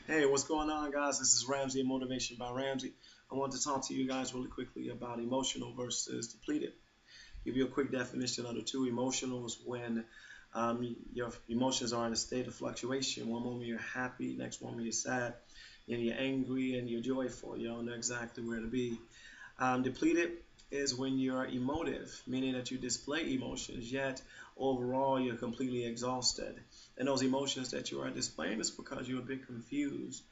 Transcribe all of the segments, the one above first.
Hey, what's going on, guys? This is Ramsey, Motivation by Ramsey. I want to talk to you guys really quickly about emotional versus depleted. Give you a quick definition of the two. Emotional is when your emotions are in a state of fluctuation. One moment you're happy, next moment you're sad, and you're angry and you're joyful. You don't know exactly where to be. Depleted is when you're emotive, meaning that you display emotions, yet overall you're completely exhausted. And those emotions that you are displaying is because you're a bit confused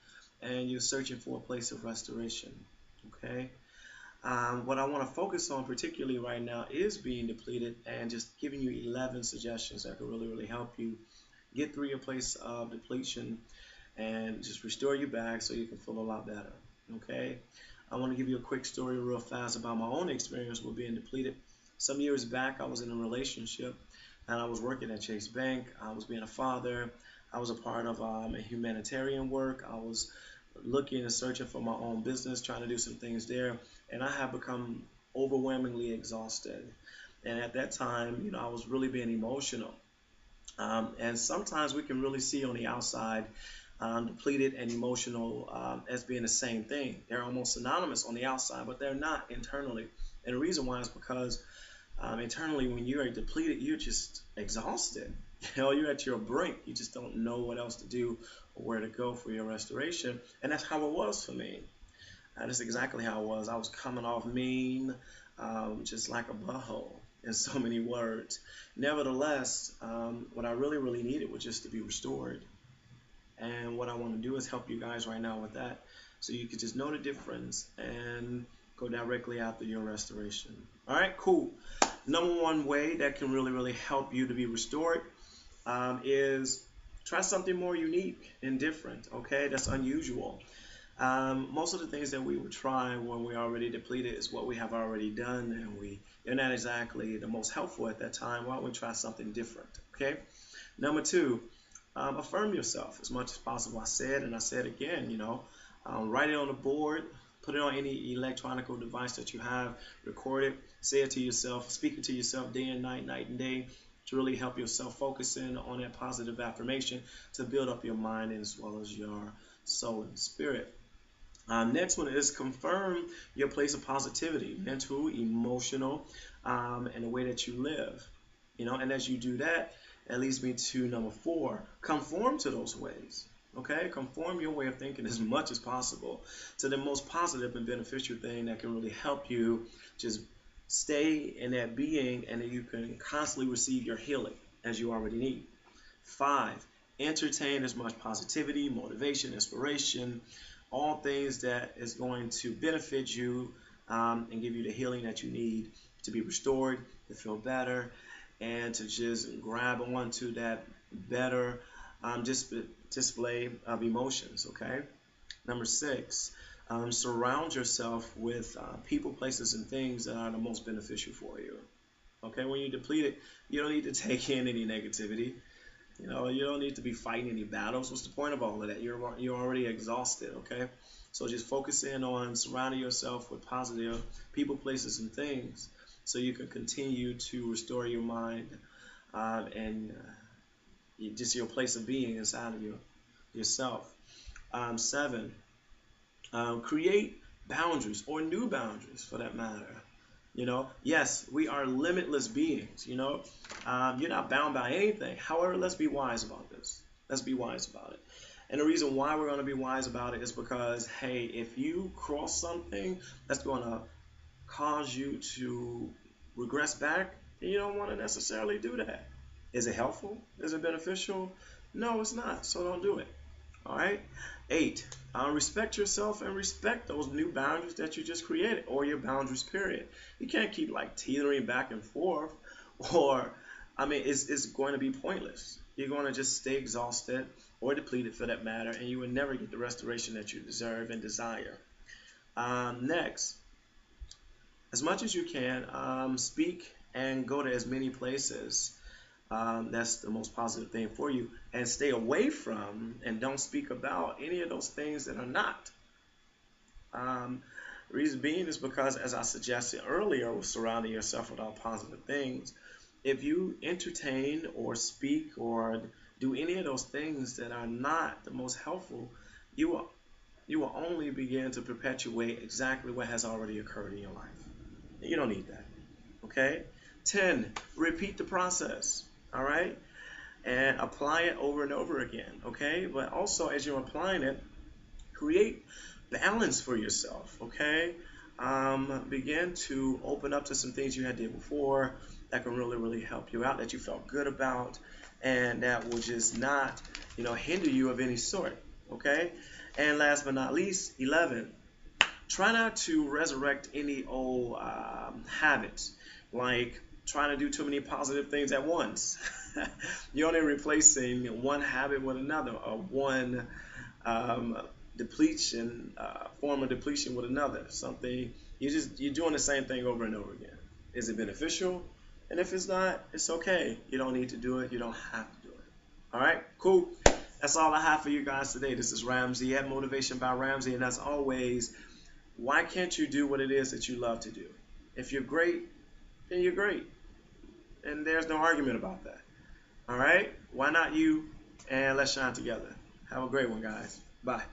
and you're searching for a place of restoration. Okay? What I want to focus on particularly right now is being depleted and just giving you 11 suggestions that could really, really help you get through your place of depletion and just restore you back so you can feel a lot better. Okay? I want to give you a quick story real fast about my own experience with being depleted. Some years back, I was in a relationship and I was working at Chase Bank. I was being a father. I was a part of a humanitarian work. I was looking and searching for my own business, trying to do some things there. And I have become overwhelmingly exhausted. And at that time, I was really being emotional. And sometimes we can really see on the outside depleted and emotional as being the same thing. They're almost synonymous on the outside, but they're not internally. And the reason why is because internally, when you are depleted, you're just exhausted. You're at your brink. You just don't know what else to do or where to go for your restoration. And that's how it was for me. That's exactly how it was. I was coming off mean, just like a butthole in so many words. Nevertheless, what I really, really needed was just to be restored. And what I want to do is help you guys right now with that so you can just know the difference and go directly after your restoration. All right, cool. Number one way that can really, really help you to be restored is try something more unique and different, okay? That's unusual. Most of the things that we would try when we're already depleted is what we have already done, and they're not exactly the most helpful at that time. Why don't we try something different, okay? Number two, affirm yourself as much as possible. I said, and I said again, write it on the board, put it on any electronic device that you have, record it, say it to yourself, speak it to yourself day and night and day, to really help yourself focus in on that positive affirmation to build up your mind as well as your soul and spirit. Next one is confirm your place of positivity, mental, emotional, and the way that you live. And as you do that, that leads me to number four, conform to those ways. Okay, conform your way of thinking as much as possible to the most positive and beneficial thing that can really help you just stay in that being, and then you can constantly receive your healing as you already need. Five, entertain as much positivity, motivation, inspiration, all things that is going to benefit you and give you the healing that you need to be restored, to feel better, and to just grab onto that better display of emotions. Okay. Number six, surround yourself with people, places, and things that are the most beneficial for you. Okay, when you're depleted, you don't need to take in any negativity. You don't need to be fighting any battles. What's the point of all of that? You're already exhausted. Okay, so just focus in on surrounding yourself with positive people, places, and things, so you can continue to restore your mind and just your place of being inside of yourself. Seven, create boundaries or new boundaries for that matter. Yes, we are limitless beings. You're not bound by anything. However, let's be wise about this. Let's be wise about it. And the reason why we're going to be wise about it is because, hey, if you cross something that's going to cause you to regress back, then you don't want to necessarily do that. Is it helpful? Is it beneficial? No, it's not. So don't do it. All right. Eight, respect yourself and respect those new boundaries that you just created or your boundaries, period. You can't keep like teetering back and forth or, it's going to be pointless. You're going to just stay exhausted or depleted for that matter, and you will never get the restoration that you deserve and desire. Next, as much as you can, speak and go to as many places. That's the most positive thing for you. And stay away from and don't speak about any of those things that are not. Um, reason being is because, as I suggested earlier, with surrounding yourself with all positive things, if you entertain or speak or do any of those things that are not the most helpful, you will only begin to perpetuate exactly what has already occurred in your life. You don't need that. Okay? 10, repeat the process. All right? And apply it over and over again. Okay? But also, as you're applying it, create balance for yourself. Okay? Begin to open up to some things you had did before that can really, really help you out, that you felt good about, and that will just not, hinder you of any sort. Okay? And last but not least, 11, try not to resurrect any old habits, like trying to do too many positive things at once. You're only replacing one habit with another, or one um, depletion, form of depletion with another. Something you're doing the same thing over and over again. Is it beneficial? And if it's not, it's okay. You don't need to do it. You don't have to do it. All right, cool. That's all I have for you guys today. This is Ramsey at Motivation by Ramsey, and as always, why can't you do what it is that you love to do? If you're great, then you're great, and there's no argument about that. All right, why not you? And let's shine together. Have a great one, guys. Bye.